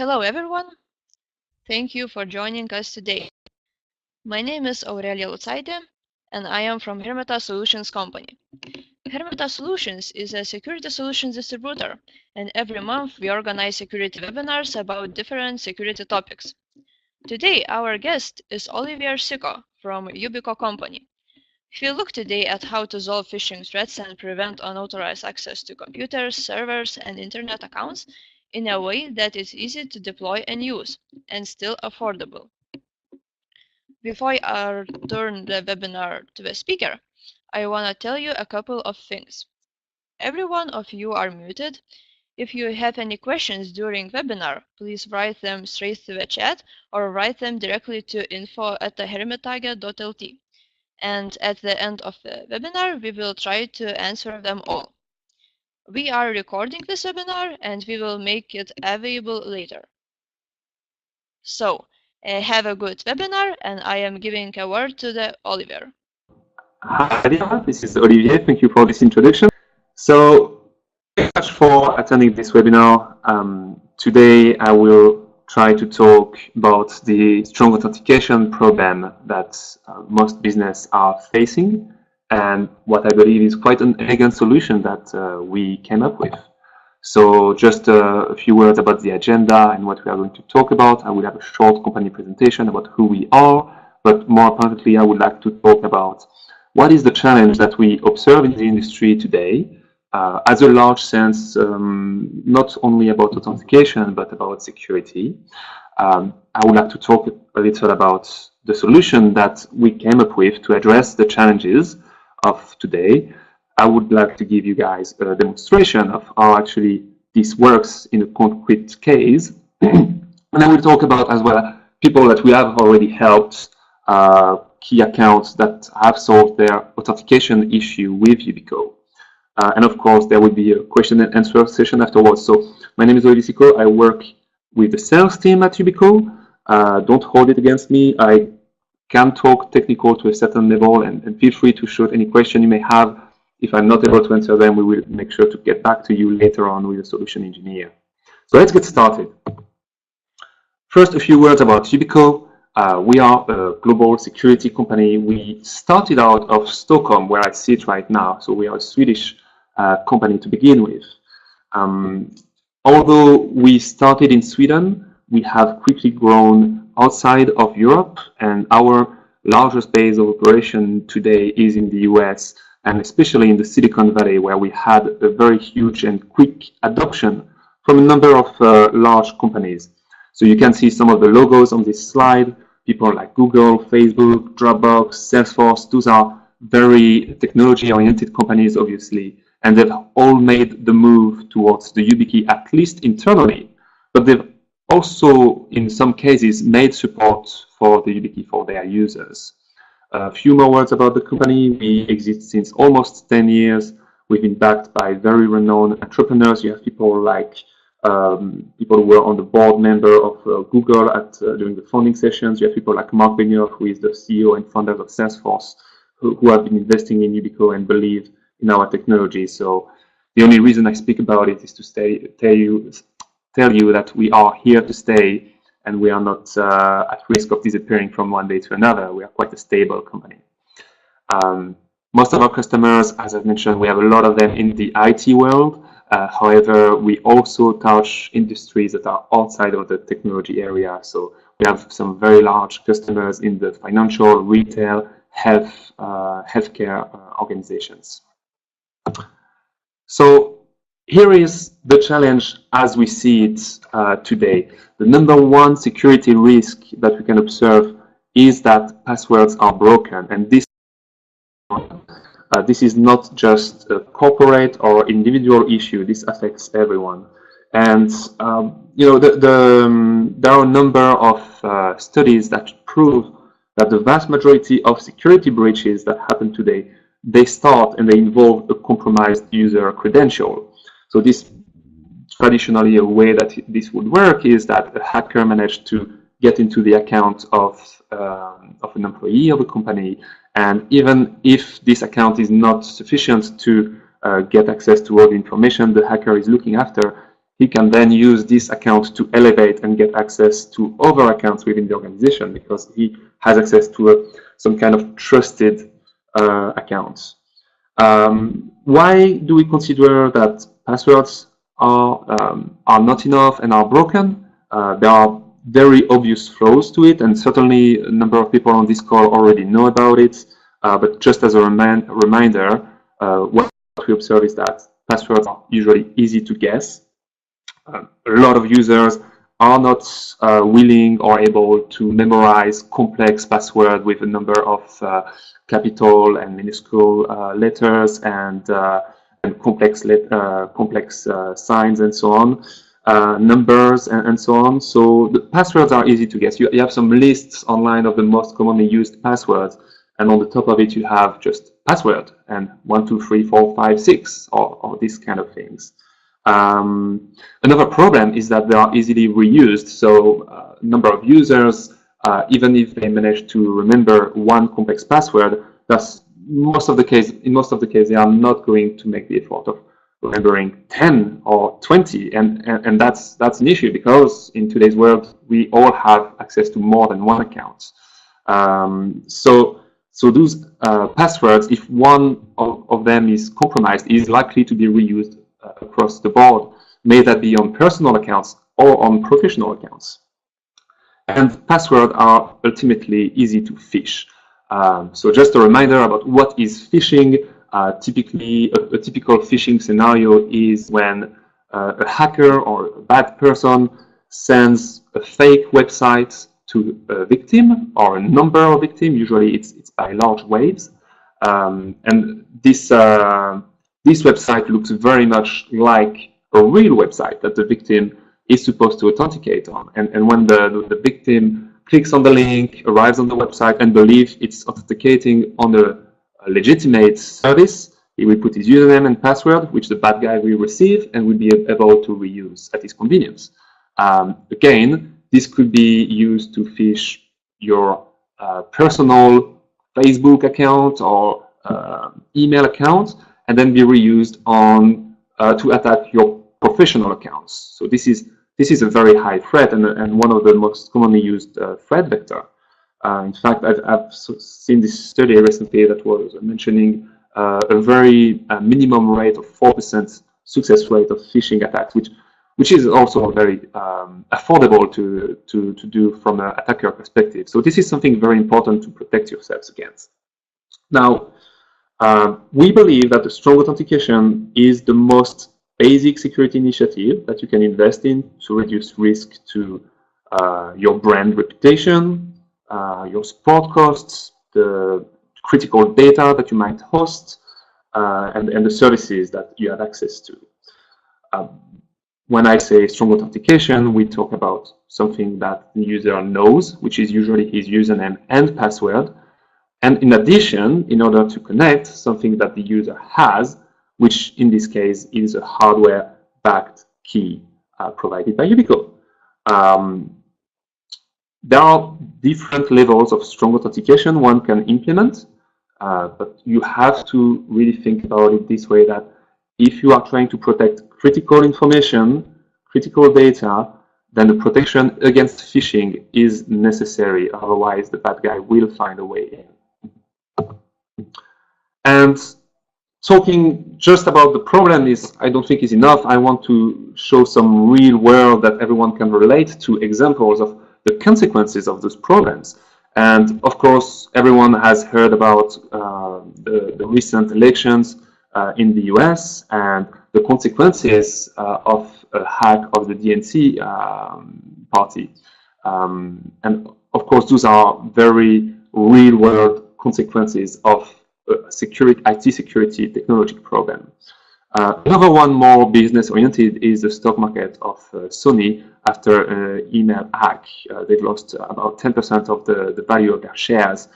Hello everyone, thank you for joining us today. My name is Aurelia Lucaitė and I am from Hermeta Solutions company. Hermeta Solutions is a security solutions distributor, and every month we organize security webinars about different security topics. Today our guest is Olivier Sicco from Yubico company. He will look today at how to solve phishing threats and prevent unauthorized access to computers, servers, and internet accounts in a way that is easy to deploy and use, and still affordable. Before I turn the webinar to the speaker, I want to tell you a couple of things. Every one of you are muted. If you have any questions during webinar, please write them straight to the chat or write them directly to info@hermetage.lt. And at the end of the webinar, we will try to answer them all. We are recording this webinar and we will make it available later. So, have a good webinar, and I am giving a word to the Oliver. Hi, Nadia. This is Olivier. Thank you for this introduction. So, thank you much for attending this webinar. Today, I will try to talk about the strong authentication problem that most businesses are facing, and what I believe is quite an elegant solution that we came up with. So just a few words about the agenda and what we are going to talk about. I will have a short company presentation about who we are, but more importantly, I would like to talk about what is the challenge that we observe in the industry today, as a large sense, not only about authentication, but about security. I would like to talk a little about the solution that we came up with to address the challenges of today. I would like to give you guys a demonstration of how actually this works in a concrete case. And I will talk about as well people that we have already helped, key accounts that have solved their authentication issue with Yubico. And of course, there will be a question and answer session afterwards. So my name is Olivier Sicco. I work with the sales team at Yubico. Don't hold it against me. I can talk technical to a certain level, and feel free to shoot any question you may have. If I'm not able to answer them, we will make sure to get back to you later on with a solution engineer. So let's get started. First, a few words about Yubico. We are a global security company. We started out of Stockholm, where I sit right now. So we are a Swedish company to begin with. Although we started in Sweden, we have quickly grown outside of Europe, and our largest base of operation today is in the US, and especially in the Silicon Valley, where we had a very huge and quick adoption from a number of large companies. So you can see some of the logos on this slide. People like Google, Facebook, Dropbox, Salesforce, those are very technology-oriented companies, obviously, and they've all made the move towards the Yubikey, at least internally, but they've also, in some cases, made support for the Yubikey for their users. A few more words about the company. We exist since almost 10 years. We've been backed by very renowned entrepreneurs. You have people like people who were on the board member of Google during the founding sessions. You have people like Mark Benioff, who is the CEO and founder of Salesforce, who have been investing in Yubico and believe in our technology. So the only reason I speak about it is to tell you that we are here to stay, and we are not at risk of disappearing from one day to another. We are quite a stable company. Most of our customers, as I've mentioned, we have a lot of them in the IT world. However, we also touch industries that are outside of the technology area. So we have some very large customers in the financial, retail, healthcare organizations. So here is the challenge as we see it today. The number one security risk that we can observe is that passwords are broken, and this is not just a corporate or individual issue. This affects everyone. And there are a number of studies that prove that the vast majority of security breaches that happen today, they start and they involve a compromised user credential. So this traditionally, a way that this would work is that a hacker managed to get into the account of an employee of a company, and even if this account is not sufficient to get access to all the information the hacker is looking after, he can then use this account to elevate and get access to other accounts within the organization because he has access to some kind of trusted accounts. Why do we consider that passwords are not enough and are broken? There are very obvious flaws to it, and certainly a number of people on this call already know about it. But just as a reminder, what we observe is that passwords are usually easy to guess. A lot of users are not willing or able to memorize complex passwords with a number of capital and minuscule letters and complex signs and so on, numbers and so on. So the passwords are easy to guess. You have some lists online of the most commonly used passwords, and on the top of it you have just password and 1, 2, 3, 4, 5, 6 or these kind of things. Another problem is that they are easily reused. So a number of users, even if they manage to remember one complex password, in most of the case, they are not going to make the effort of remembering 10 or 20, and that's an issue because in today's world we all have access to more than one account. So those passwords, if one of them is compromised, is likely to be reused across the board, may that be on personal accounts or on professional accounts. And passwords are ultimately easy to phish. So just a reminder about what is phishing. Typically, a typical phishing scenario is when a hacker or a bad person sends a fake website to a victim or a number of victims. Usually it's by large waves. And this website looks very much like a real website that the victim is supposed to authenticate on. And when the victim clicks on the link, arrives on the website, and believes it's authenticating on a legitimate service, he will put his username and password, which the bad guy will receive and will be able to reuse at his convenience. Again, this could be used to phish your personal Facebook account or email account, and then be reused on to attack your professional accounts. So this is a very high threat and one of the most commonly used threat vector. In fact, I've seen this study recently that was mentioning a very minimum rate of 4% success rate of phishing attacks, which is also very affordable to do from an attacker perspective. So this is something very important to protect yourselves against. Now, we believe that the strong authentication is the most basic security initiative that you can invest in to reduce risk to your brand reputation, your support costs, the critical data that you might host, and the services that you have access to. When I say strong authentication, we talk about something that the user knows, which is usually his username and password. And in addition, in order to connect, something that the user has, which in this case is a hardware-backed key provided by Yubico. There are different levels of strong authentication one can implement, but you have to really think about it this way, that if you are trying to protect critical information, critical data, then the protection against phishing is necessary. Otherwise, the bad guy will find a way in. And talking just about the problem I don't think is enough. I want to show some real world that everyone can relate to, examples of the consequences of those problems. And of course, everyone has heard about the recent elections in the US and the consequences of a hack of the DNC party. And of course, those are very real world consequences of IT security technology problem. Another one more business oriented is the stock market of Sony after an email hack. They've lost about 10% of the value of their shares,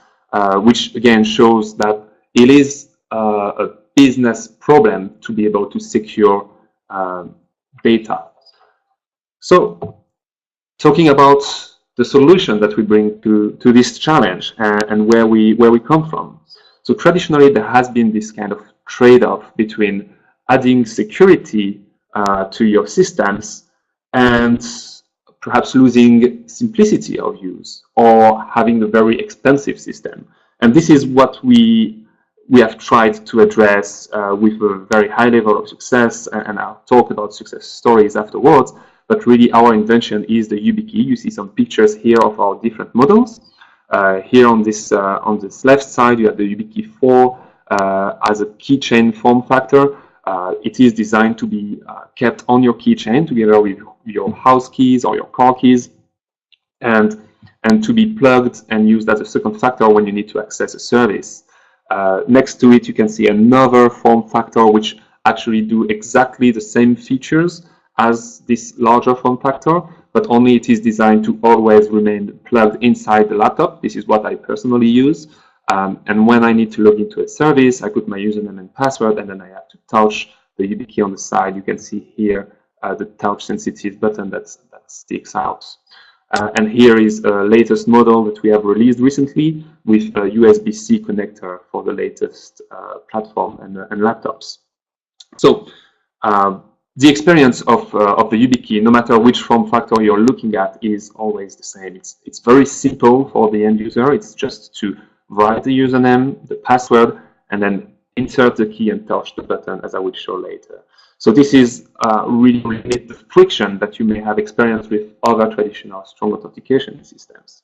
which again shows that it is a business problem to be able to secure data. So talking about the solution that we bring to this challenge and where we come from. So traditionally, there has been this kind of trade-off between adding security to your systems and perhaps losing simplicity of use or having a very expensive system. And this is what we have tried to address with a very high level of success, and I'll talk about success stories afterwards. But really, our invention is the Yubikey. You see some pictures here of our different models. Here on this left side, you have the Yubikey 4 as a keychain form factor. It is designed to be kept on your keychain together with your house keys or your car keys, and to be plugged and used as a second factor when you need to access a service. Next to it, you can see another form factor which actually do exactly the same features as this larger form factor, but only it is designed to always remain plugged inside the laptop. This is what I personally use. And when I need to log into a service, I put my username and password, and then I have to touch the Yubikey on the side. You can see here the touch-sensitive button that sticks out. And here is a latest model that we have released recently with a USB-C connector for the latest platform and laptops. So the experience of the Yubikey, no matter which form factor you're looking at, is always the same. It's very simple for the end user. It's just to write the username, the password, and then insert the key and touch the button, as I will show later. So this is really the friction that you may have experienced with other traditional strong authentication systems.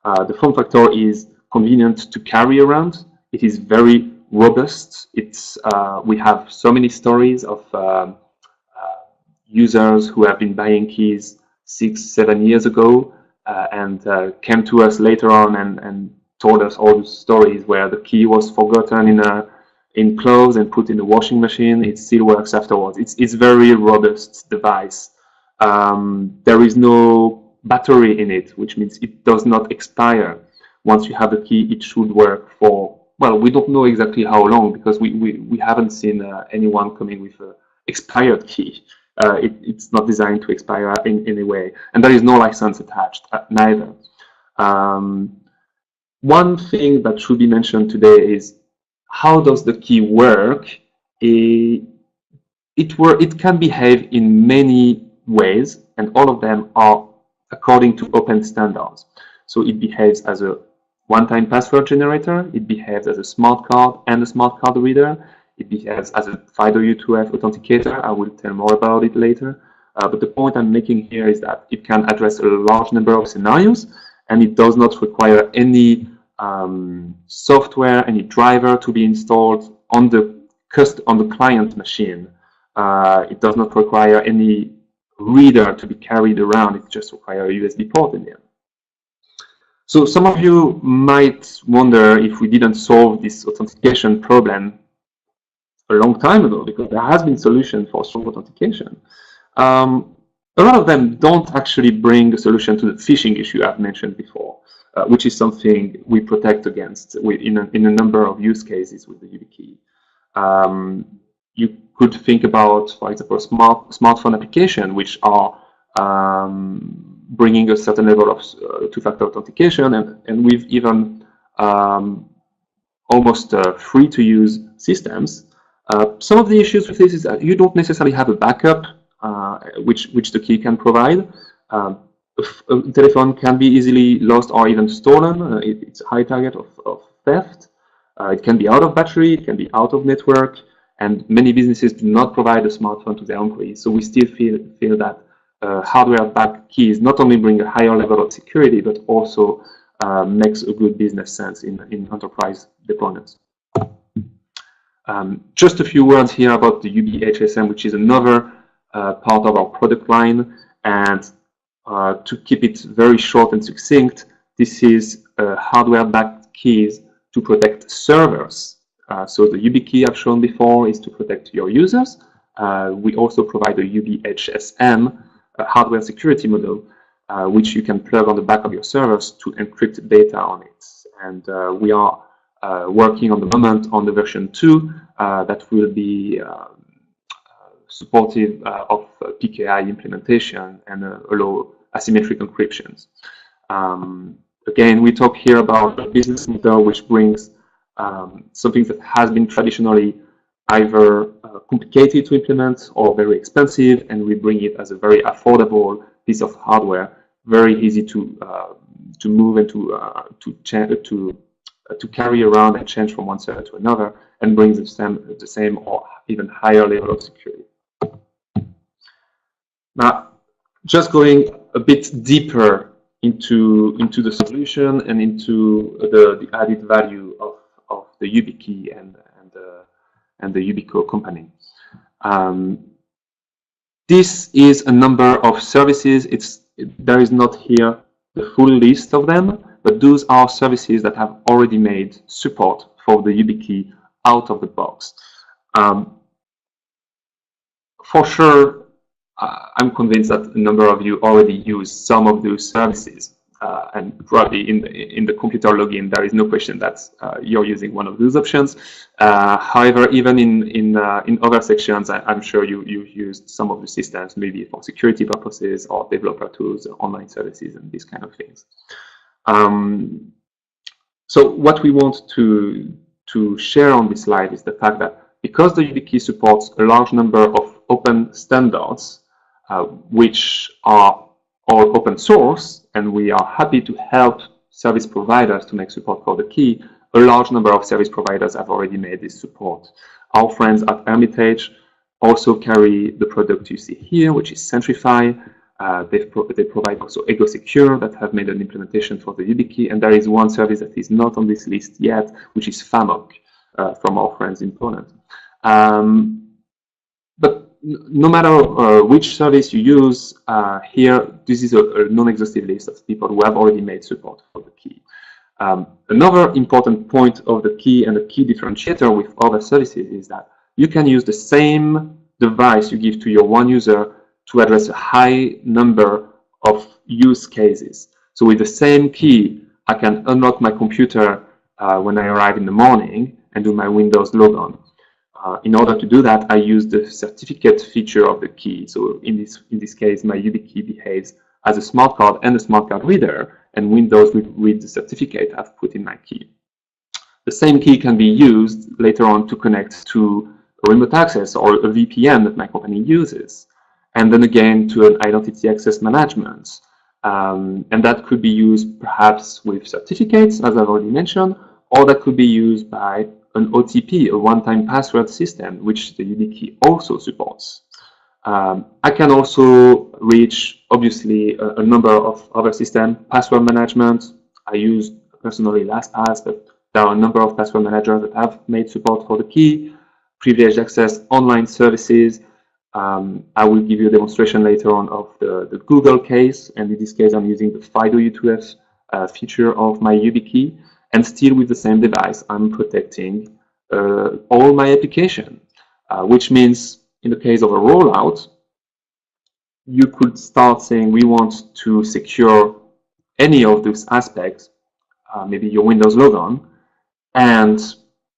The form factor is convenient to carry around. It is very robust. We have so many stories of users who have been buying keys 6-7 years ago and came to us later on and told us all the stories where the key was forgotten in clothes and put in the washing machine. It still works afterwards. It's very robust device. There is no battery in it, which means it does not expire. Once you have the key, it should work for, well, we don't know exactly how long, because we haven't seen anyone coming with an expired key. It's not designed to expire in any way, and there is no license attached neither. One thing that should be mentioned today is, how does the key work? It can behave in many ways, and all of them are according to open standards. So it behaves as a one-time password generator, it behaves as a smart card and a smart card reader, it behaves as a FIDO-U2F authenticator. I will tell more about it later. But the point I'm making here is that it can address a large number of scenarios, and it does not require any software, any driver to be installed on the client machine. It does not require any reader to be carried around. It just requires a USB port in there. So some of you might wonder if we didn't solve this authentication problem a long time ago, because there has been solution for strong authentication. A lot of them don't actually bring a solution to the phishing issue I've mentioned before, which is something we protect against in a number of use cases with the Yubikey. You could think about, for example, smartphone applications, which are bringing a certain level of two-factor authentication, and we've even almost free-to-use systems. Some of the issues with this is that you don't necessarily have a backup, which the key can provide. A telephone can be easily lost or even stolen. It's a high target of theft. It can be out of battery, it can be out of network, and many businesses do not provide a smartphone to their employees. So we still feel that hardware-backed keys not only bring a higher level of security, but also makes a good business sense in enterprise deployments. Just a few words here about the UbiHSM, which is another part of our product line. And to keep it very short and succinct, this is hardware-backed keys to protect servers. So the Yubikey I've shown before is to protect your users. We also provide a UbiHSM hardware security module, which you can plug on the back of your servers to encrypt data on it. And we are working on the moment on the version 2 that will be supportive of PKI implementation and allow asymmetric encryptions. Again, we talk here about a business model which brings something that has been traditionally either complicated to implement or very expensive, and we bring it as a very affordable piece of hardware, very easy to move and to carry around and change from one server to another, and brings the same or even higher level of security. Now, just going a bit deeper into the solution and into the added value of the Yubikey and the Yubico company. This is a number of services. There is not here the full list of them, but those are services that have already made support for the Yubikey out of the box. For sure, I'm convinced that a number of you already use some of those services, and probably in the computer login, there is no question that you're using one of those options. However, even in other sections, I'm sure you've used some of the systems, maybe for security purposes or developer tools, or online services, and these kind of things. So what we want to share on this slide is the fact that because the Yubikey supports a large number of open standards, which are all open source, and we are happy to help service providers to make support for the key, a large number of service providers have already made this support. Our friends at Hermitage also carry the product you see here, which is Centrify. They provide also Ego Secure that have made an implementation for the Yubikey, and there is one service that is not on this list yet, which is Famok from our friends in Poland. But no matter which service you use, here, this is a non-exhaustive list of people who have already made support for the key. Another important point of the key and the key differentiator with other services is that you can use the same device you give to your one user to address a high number of use cases. So with the same key, I can unlock my computer when I arrive in the morning and do my Windows logon. In order to do that, I use the certificate feature of the key. So in this case, my Yubikey behaves as a smart card and a smart card reader, and Windows will read the certificate I've put in my key. The same key can be used later on to connect to a remote access or a VPN that my company uses, and then again to an identity access management. And that could be used perhaps with certificates, as I've already mentioned, or that could be used by an OTP, a one-time password system, which the Yubikey also supports. I can also reach, obviously, a number of other systems. Password management, I use personally LastPass, but there are a number of password managers that have made support for the key. Privileged access, online services. I will give you a demonstration later on of the Google case, and in this case, I'm using the FIDO U2F feature of my Yubikey. And still with the same device, I'm protecting all my application, which means in the case of a rollout, you could start saying we want to secure any of those aspects, maybe your Windows logon, and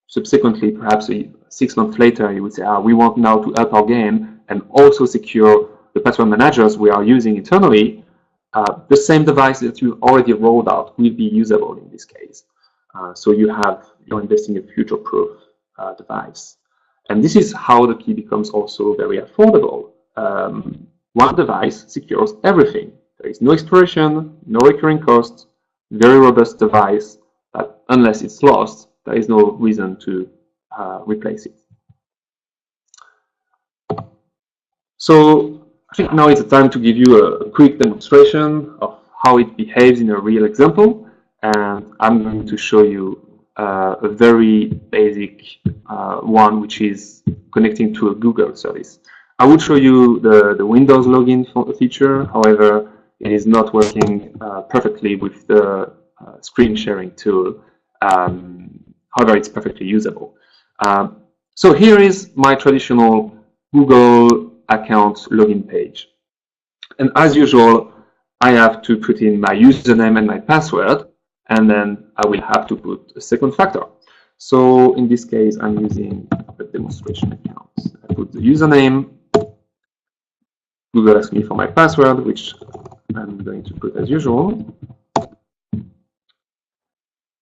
subsequently, perhaps 6 months later, you would say, we want now to up our game and also secure the password managers we are using internally. The same device that you already rolled out will be usable in this case. So you're investing in a future-proof device. And this is how the key becomes also very affordable. One device secures everything. There is no expiration, no recurring cost, very robust device, but unless it's lost, there is no reason to replace it. So I think now is the time to give you a quick demonstration of how it behaves in a real example. And I'm going to show you a very basic one, which is connecting to a Google service. I will show you the Windows login feature. However, it is not working perfectly with the screen sharing tool. However, it's perfectly usable. So here is my traditional Google account login page. And as usual, I have to put in my username and my password, and then I will have to put a second factor. So in this case, I'm using a demonstration account. I put the username. Google asks me for my password, which I'm going to put as usual.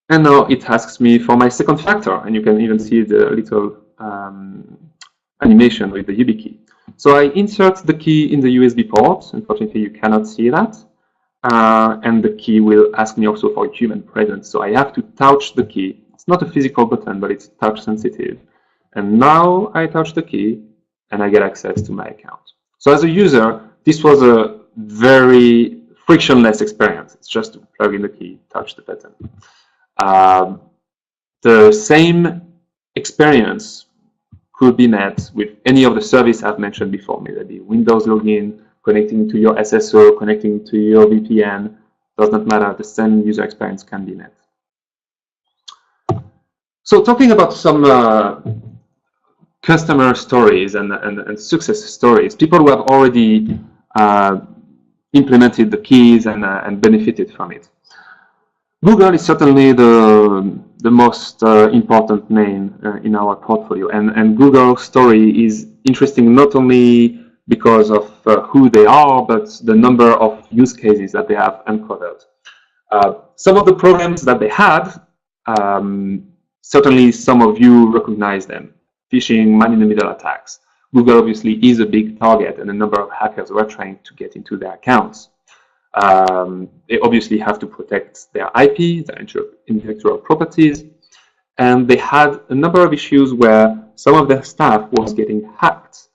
And now it asks me for my second factor, and you can even see the little animation with the Yubikey. So I insert the key in the USB port. Unfortunately, you cannot see that. And the key will ask me also for human presence. So I have to touch the key. It's not a physical button, but it's touch sensitive. And now I touch the key and I get access to my account. So as a user, this was a very frictionless experience. It's just to plug in the key, touch the button. The same experience could be met with any of the services I've mentioned before, maybe Windows login, connecting to your SSO, connecting to your VPN, does not matter, the same user experience can be met. So talking about some customer stories and success stories, people who have already implemented the keys and benefited from it. Google is certainly the most important name in our portfolio, and Google's story is interesting not only because of who they are, but the number of use cases that they have uncovered. Some of the programs that they had, certainly some of you recognize them. Phishing, man-in-the-middle attacks. Google obviously is a big target, and a number of hackers were trying to get into their accounts. They obviously have to protect their IP, their intellectual properties, and they had a number of issues where some of their staff was getting hacked,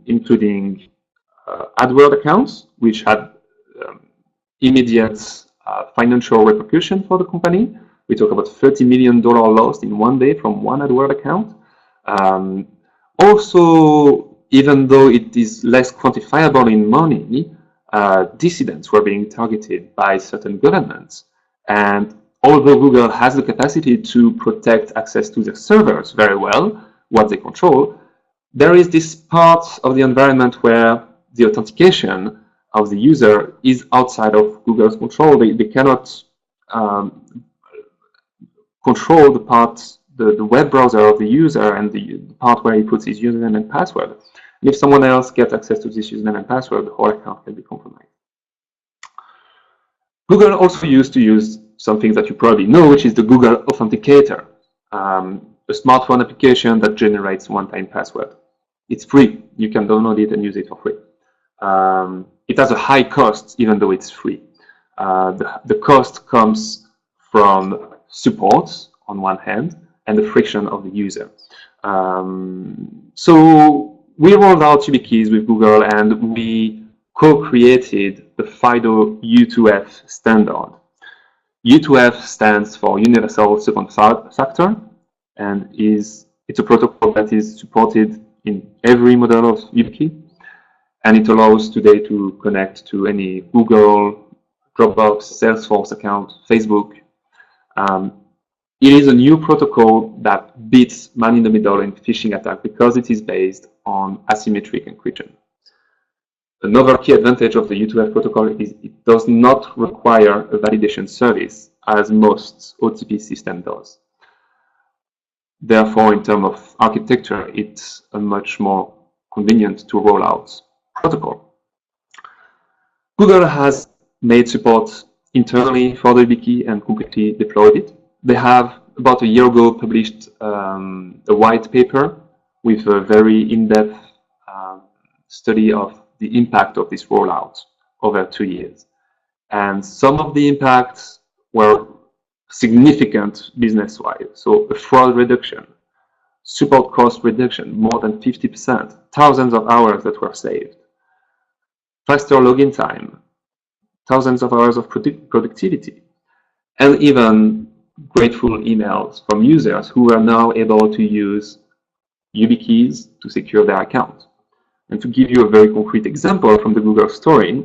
including AdWords accounts, which had immediate financial repercussion for the company. We talk about $30 million lost in one day from one AdWords account. Also, even though it is less quantifiable in money, dissidents were being targeted by certain governments. And although Google has the capacity to protect access to their servers very well, what they control, there is this part of the environment where the authentication of the user is outside of Google's control. They cannot control the part, the web browser of the user and the part where he puts his username and password. And if someone else gets access to this username and password, the whole account can be compromised. Google also used to use something that you probably know, which is the Google Authenticator, a smartphone application that generates one-time password. It's free. You can download it and use it for free. It has a high cost, even though it's free. The cost comes from support on one hand and the friction of the user. So we rolled out Yubikeys with Google and we co-created the FIDO U2F standard. U2F stands for Universal Second Factor and it's a protocol that is supported in every model of Yubikey, and it allows today to connect to any Google, Dropbox, Salesforce account, Facebook. It is a new protocol that beats man-in-the-middle in phishing attack because it is based on asymmetric encryption. Another key advantage of the U2F protocol is it does not require a validation service as most OTP system does. Therefore, in terms of architecture, it's a much more convenient to roll out protocol. Google has made support internally for the Yubikey and completely deployed it. They have, about a year ago, published a white paper with a very in-depth study of the impact of this rollout over 2 years. And some of the impacts were significant business-wise. So a fraud reduction, support cost reduction, more than 50%, thousands of hours that were saved, faster login time, thousands of hours of productivity, and even grateful emails from users who are now able to use Yubikeys to secure their account. And to give you a very concrete example from the Google story,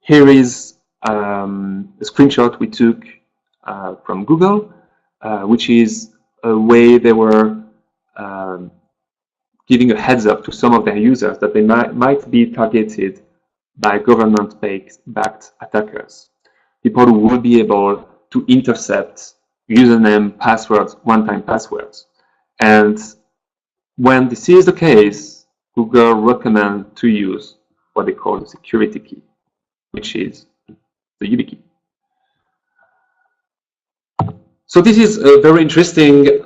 here is a screenshot we took from Google, which is a way they were giving a heads up to some of their users that they might be targeted by government-backed attackers. People who will be able to intercept username, passwords, one-time passwords. And when this is the case, Google recommends to use what they call the security key, which is the Yubikey. So this is a very interesting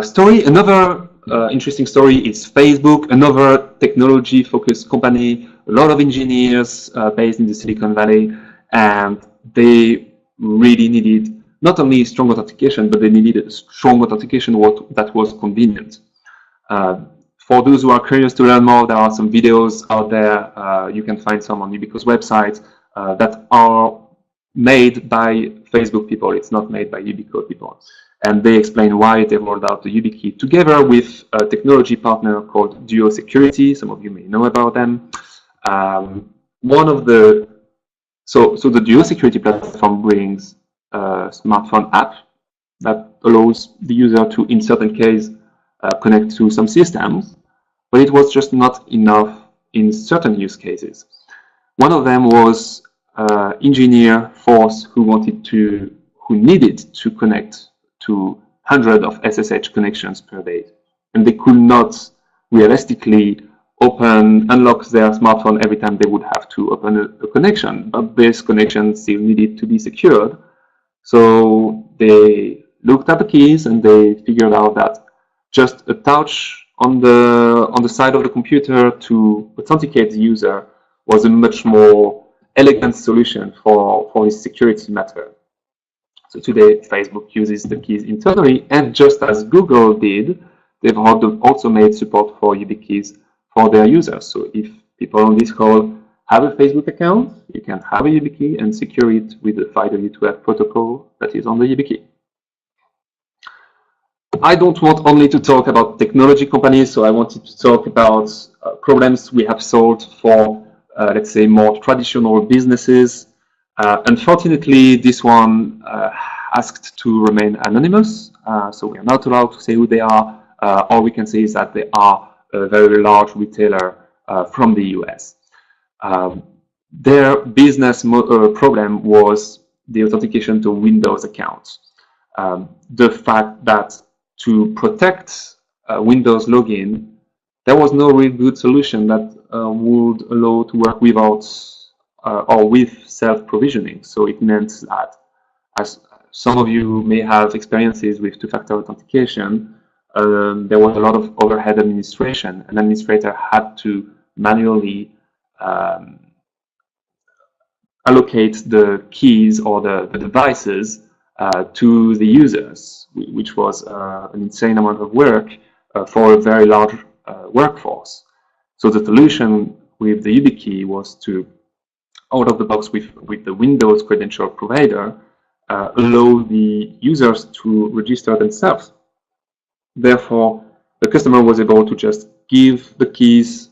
story, another interesting story is Facebook, another technology-focused company, a lot of engineers based in the Silicon Valley, and they really needed not only strong authentication, but they needed a strong authentication that was convenient. For those who are curious to learn more, there are some videos out there. You can find some on Yubico's website that are made by Facebook people. It's not made by Yubico people. And they explain why they rolled out the Yubikey together with a technology partner called Duo Security. Some of you may know about them. So the Duo Security platform brings a smartphone app that allows the user to, in certain cases, connect to some systems, but it was just not enough in certain use cases. One of them was engineer force who needed to connect to hundreds of SSH connections per day, and they could not realistically unlock their smartphone every time they would have to open a connection, but this connection still needed to be secured. So they looked at the keys and they figured out that just a touch on the side of the computer to authenticate the user was a much more elegant solution for this security matter. So today, Facebook uses the keys internally, and just as Google did, they've also made support for Yubikeys for their users. So if people on this call have a Facebook account, you can have a Yubikey and secure it with the FIDO2F protocol that is on the Yubikey. I don't want only to talk about technology companies, so I wanted to talk about problems we have solved for, let's say, more traditional businesses. Unfortunately, this one asked to remain anonymous, so we are not allowed to say who they are. All we can say is that they are a very large retailer from the US. Their business problem was the authentication to Windows accounts. The fact that to protect Windows login, there was no real good solution that would allow to work without or with self-provisioning. So it meant that, as some of you may have experiences with two-factor authentication, there was a lot of overhead administration. An administrator had to manually allocate the keys or the devices to the users, which was an insane amount of work for a very large workforce. So the solution with the Yubikey was to, out of the box with the Windows credential provider, allow the users to register themselves. Therefore, the customer was able to just give the keys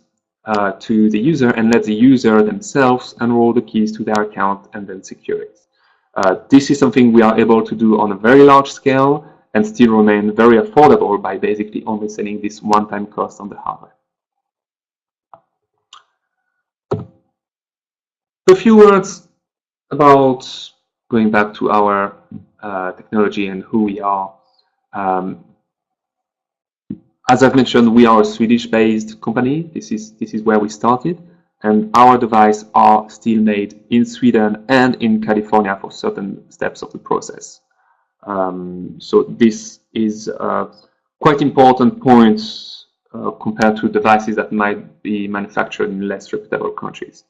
to the user and let the user themselves enroll the keys to their account and then secure it. This is something we are able to do on a very large scale and still remain very affordable by basically only selling this one-time cost on the hardware. A few words about going back to our technology and who we are. As I've mentioned, we are a Swedish-based company. This is where we started, and our devices are still made in Sweden and in California for certain steps of the process. So this is quite important point compared to devices that might be manufactured in less reputable countries.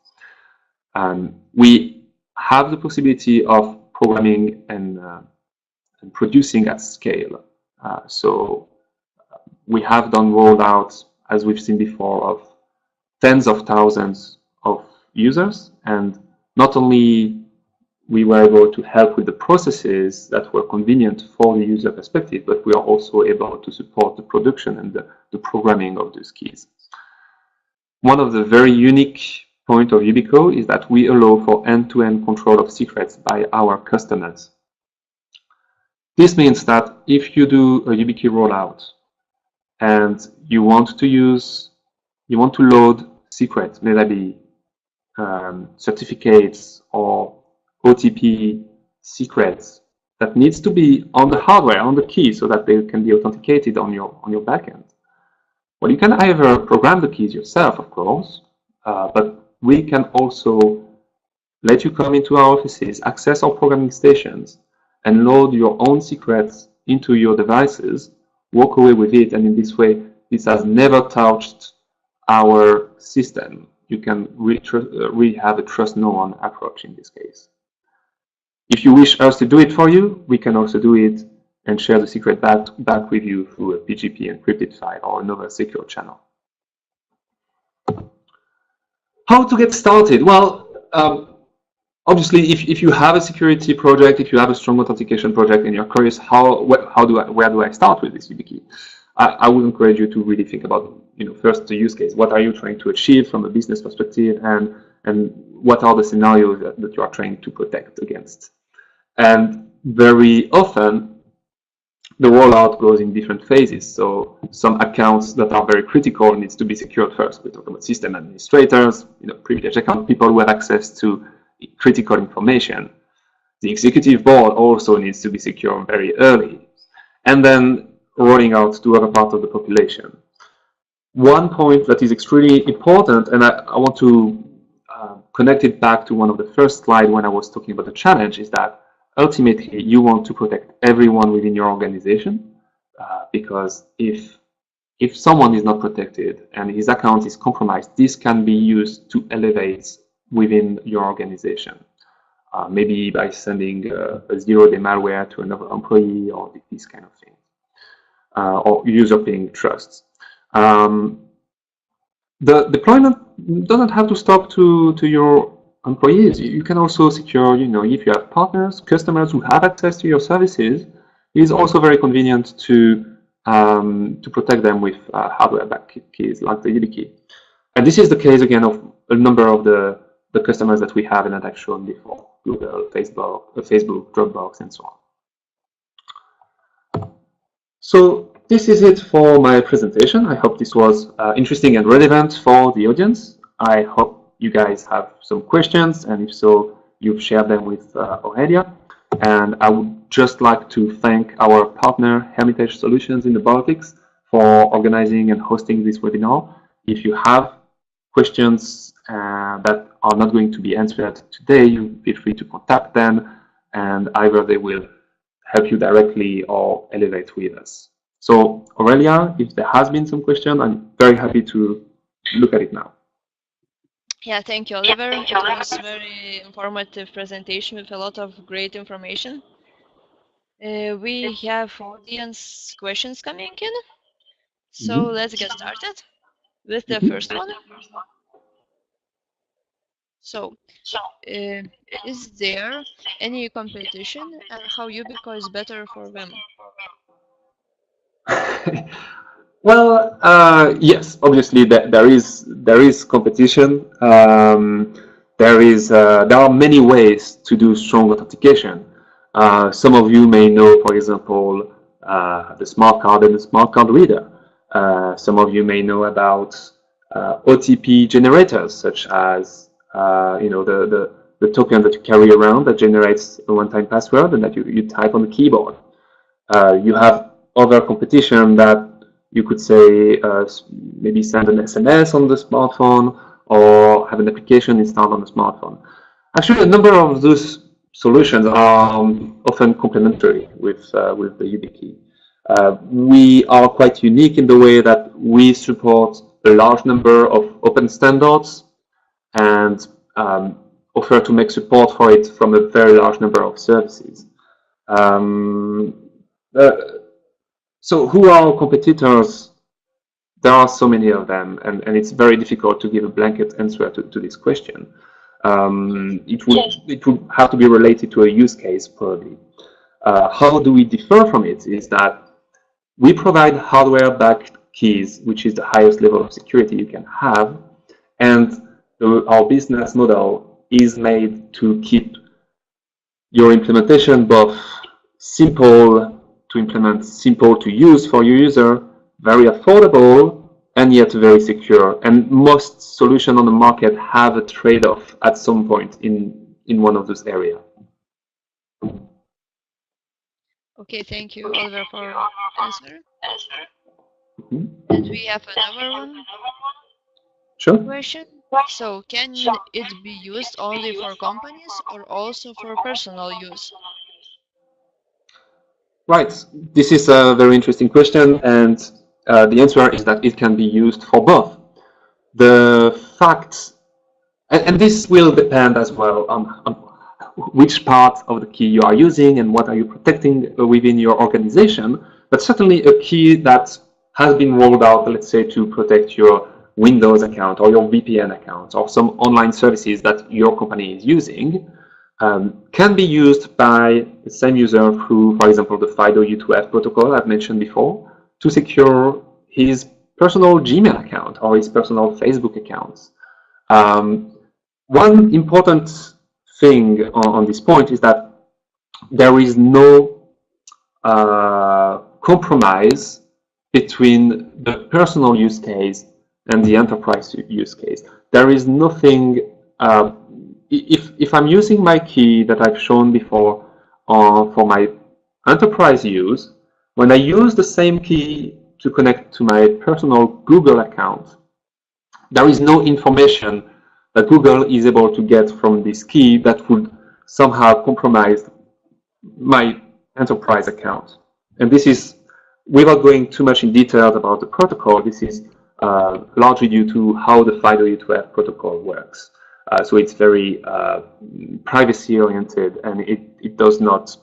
We have the possibility of programming and producing at scale. So we have done rollouts, as we've seen before, of tens of thousands of users, and not only we were able to help with the processes that were convenient for the user perspective, but we are also able to support the production and the programming of those keys. One of the very unique points of Yubico is that we allow for end-to-end control of secrets by our customers. This means that if you do a Yubikey rollout and you want to load secrets, may that be certificates or OTP secrets that needs to be on the hardware, on the key, so that they can be authenticated on your backend. Well, you can either program the keys yourself, of course, but we can also let you come into our offices, access our programming stations, and load your own secrets into your devices walk away with it, and in this way, this has never touched our system. You can really have a trust no one approach in this case. If you wish us to do it for you, we can also do it and share the secret back with you through a PGP encrypted file or another secure channel. How to get started? Well, obviously, if you have a security project, if you have a strong authentication project, and you're curious where do I start with this Yubikey, I would encourage you to really think about, first the use case. What are you trying to achieve from a business perspective, and what are the scenarios that you are trying to protect against? And very often, the rollout goes in different phases. So some accounts that are very critical needs to be secured first. We talk about system administrators, privileged account people who have access to critical information. The executive board also needs to be secured very early, and then rolling out to other parts of the population. One point that is extremely important, and I want to connect it back to one of the first slides when I was talking about the challenge, is that ultimately you want to protect everyone within your organization, because if someone is not protected and his account is compromised, this can be used to elevate within your organization. Maybe by sending a zero-day malware to another employee or this kind of thing, or user ping trusts. The deployment doesn't have to stop to your employees. You can also secure, if you have partners, customers who have access to your services, it is also very convenient to protect them with hardware-backed keys like the Yubikey. And this is the case again of a number of the customers that we have and that I've shown before: Google, Facebook, Dropbox, and so on. So this is it for my presentation. I hope this was interesting and relevant for the audience. I hope you guys have some questions, and if so, you've shared them with Aurelia. And I would just like to thank our partner, Hermitage Solutions in the Baltics, for organizing and hosting this webinar. If you have questions that are not going to be answered today, you feel free to contact them, and either they will help you directly or elevate with us. So Aurelia, if there has been some question, I'm very happy to look at it now. Yeah, thank you, Oliver. It was a very informative presentation with a lot of great information. We have audience questions coming in. So let's get started with the first one. So, is there any competition, and how Yubico is better for them? Well, yes, obviously there is competition. There are many ways to do strong authentication. Some of you may know, for example, the smart card and the smart card reader. Some of you may know about OTP generators, such as the token that you carry around that generates a one-time password and that you type on the keyboard. You have other competition that you could say maybe send an SMS on the smartphone or have an application installed on the smartphone. Actually, a number of those solutions are often complementary with the Yubikey. We are quite unique in the way that we support a large number of open standards and offer to make support for it from a very large number of services. So who are our competitors? There are so many of them, and it's very difficult to give a blanket answer to this question. It would have to be related to a use case, probably. How do we differ from it is that we provide hardware-backed keys, which is the highest level of security you can have, and our business model is made to keep your implementation both simple to implement, simple to use for your user, very affordable, and yet very secure. And most solutions on the market have a trade-off at some point in one of those areas. Okay, thank you, Oliver, for answer. And we have another one. Sure. Question. So, can it be used only for companies or also for personal use? Right. This is a very interesting question, and the answer is that it can be used for both. The fact, and this will depend as well on which part of the key you are using and what are you protecting within your organization. But certainly a key that has been rolled out, let's say, to protect your Windows account or your VPN account or some online services that your company is using, can be used by the same user through, for example, the FIDO U2F protocol I've mentioned before, to secure his personal Gmail account or his personal Facebook accounts. One important thing on this point is that there is no compromise between the personal use case and the enterprise use case. There is nothing, if I'm using my key that I've shown before for my enterprise use, when I use the same key to connect to my personal Google account, there is no information that Google is able to get from this key that would somehow compromise my enterprise account. And this is, without going too much in detail about the protocol, this is largely due to how the FIDO U2F protocol works. So it's very privacy oriented, and it does not,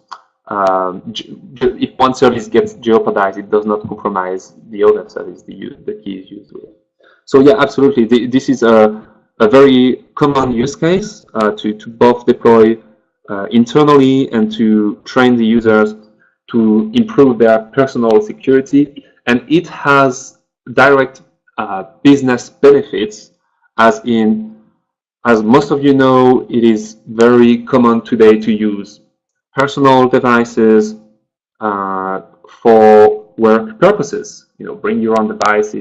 if one service gets jeopardized, it does not compromise the other service the key is used with. So yeah, absolutely. This is a very common use case to both deploy internally and to train the users to improve their personal security. And it has direct business benefits, as most of you know, it is very common today to use personal devices for work purposes. Bring your own device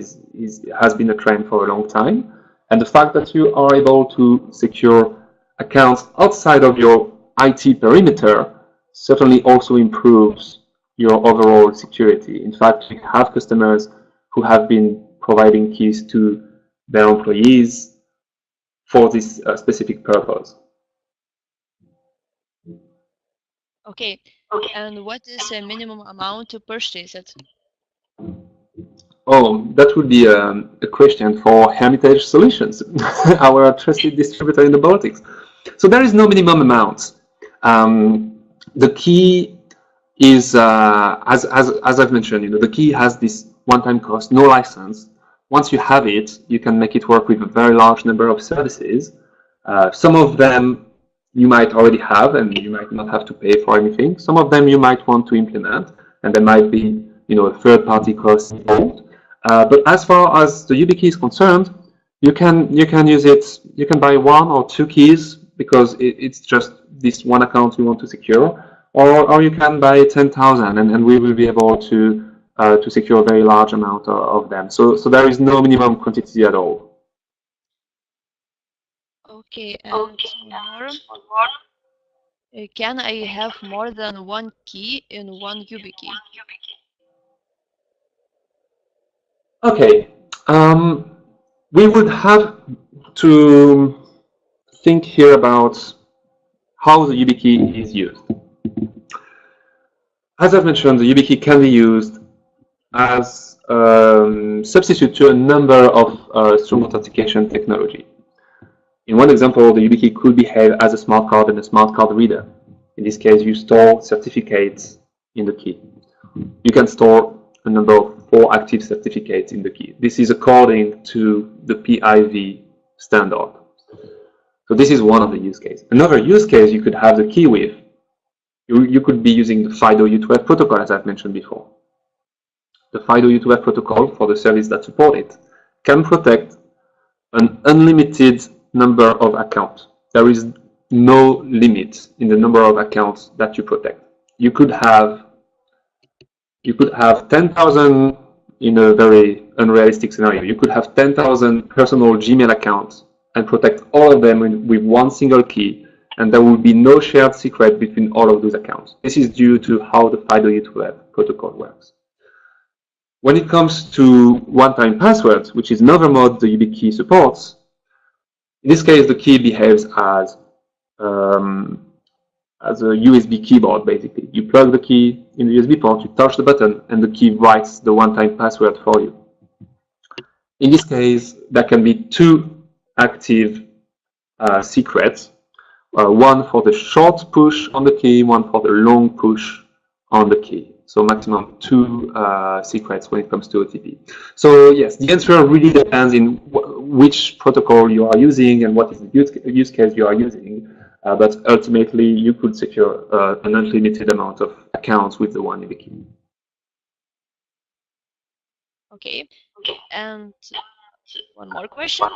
has been a trend for a long time. And the fact that you are able to secure accounts outside of your IT perimeter certainly also improves your overall security. In fact, we have customers who have been providing keys to their employees for this specific purpose. Okay, and what is a minimum amount to purchase it? Oh, that would be a question for Hermitage Solutions, our trusted distributor in the Baltics. So there is no minimum amount. The key is, as I've mentioned, the key has this one-time cost, no license. Once you have it, you can make it work with a very large number of services. Some of them you might already have, and you might not have to pay for anything. Some of them you might want to implement, and there might be, a third-party cost involved. But as far as the Yubikey is concerned, you can use it. You can buy one or two keys because it's just this one account you want to secure, or you can buy 10,000, and we will be able to secure a very large amount of them. So there is no minimum quantity at all. Okay, and more. Can I have more than one key in one Yubikey? Okay, we would have to think here about how the Yubikey is used. As I've mentioned, the Yubikey can be used as a substitute to a number of strong authentication technology. In one example, the Yubikey could behave as a smart card and a smart card reader. In this case, you store certificates in the key. You can store a number of 4 active certificates in the key. This is according to the PIV standard. So this is one of the use cases. Another use case you could have the key with, you could be using the FIDO U2F protocol, as I've mentioned before. The FIDO U2F protocol, for the service that support it, can protect an unlimited number of accounts. There is no limit in the number of accounts that you protect. You could have 10,000 in a very unrealistic scenario. You could have 10,000 personal Gmail accounts and protect all of them with one single key, and there will be no shared secret between all of those accounts. This is due to how the FIDO U2F protocol works. When it comes to one-time passwords, which is another mode the Yubikey supports, in this case the key behaves as as a USB keyboard, basically. You plug the key in the USB port, you touch the button, and the key writes the one-time password for you. In this case, there can be two active secrets, one for the short push on the key, one for the long push on the key. So maximum two secrets when it comes to OTP. So yes, the answer really depends in which protocol you are using and what is the use case you are using. But ultimately, you could secure an unlimited amount of accounts with the one Yubikey. Okay, and one more question.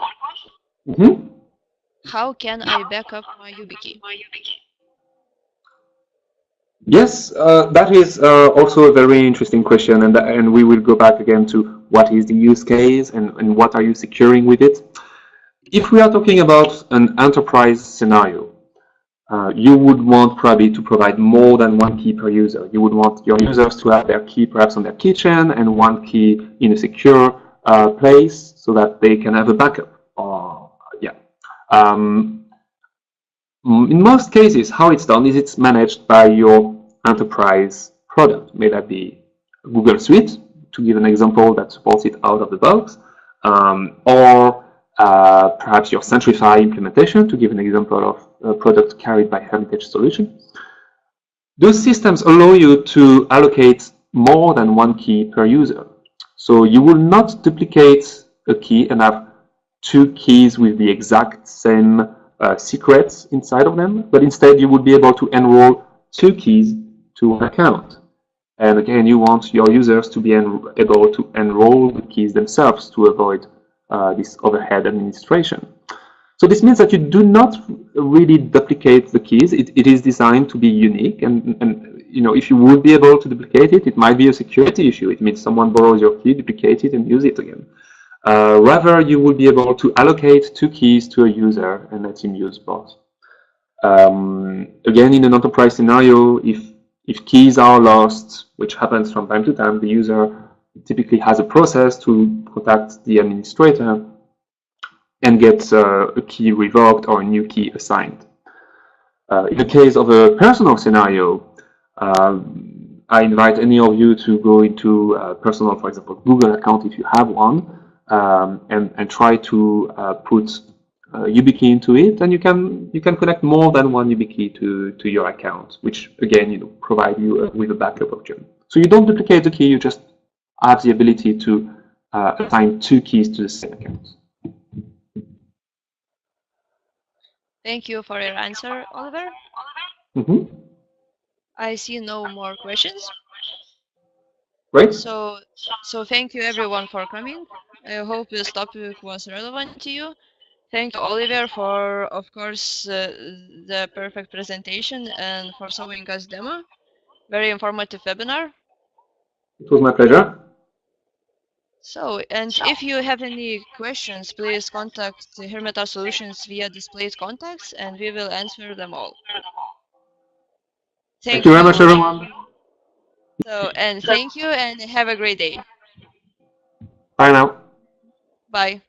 Mm-hmm. How can I back up my Yubikey? Yes, that is also a very interesting question, and we will go back again to what is the use case and what are you securing with it. If we are talking about an enterprise scenario, you would want probably to provide more than one key per user. You would want your users to have their key perhaps on their kitchen and one key in a secure place so that they can have a backup. Or yeah. In most cases, how it's done is it's managed by your enterprise product. May that be Google Suite, to give an example that supports it out of the box, or perhaps your Centrify implementation, to give an example of a product carried by Hermitage Solution. Those systems allow you to allocate more than one key per user. So you will not duplicate a key and have two keys with the exact same secrets inside of them, but instead you would be able to enroll two keys to one account. And again, you want your users to be able to enroll the keys themselves to avoid this overhead administration. So this means that you do not really duplicate the keys. It is designed to be unique, and you know, if you would be able to duplicate it, it might be a security issue. It means someone borrows your key, duplicate it, and use it again. Rather, you will be able to allocate two keys to a user and let him use both. Again, in an enterprise scenario, if keys are lost, which happens from time to time, the user typically has a process to contact the administrator and get a key revoked or a new key assigned. In the case of a personal scenario, I invite any of you to go into a personal, for example, Google account if you have one, and try to put Yubikey into it, and you can connect more than one Yubikey to your account, which again, provide you with a backup option. So you don't duplicate the key; you just have the ability to assign two keys to the same account. Thank you for your answer, Oliver. Mm-hmm. I see no more questions. Great. So thank you everyone for coming. I hope this topic was relevant to you. Thank you, Oliver, for, of course, the perfect presentation and for showing us demo. Very informative webinar. It was my pleasure. So, and if you have any questions, please contact Hermeta Solutions via displayed contacts, and we will answer them all. Thank you very much, everyone. So, and thank you, and have a great day. Bye now. Bye.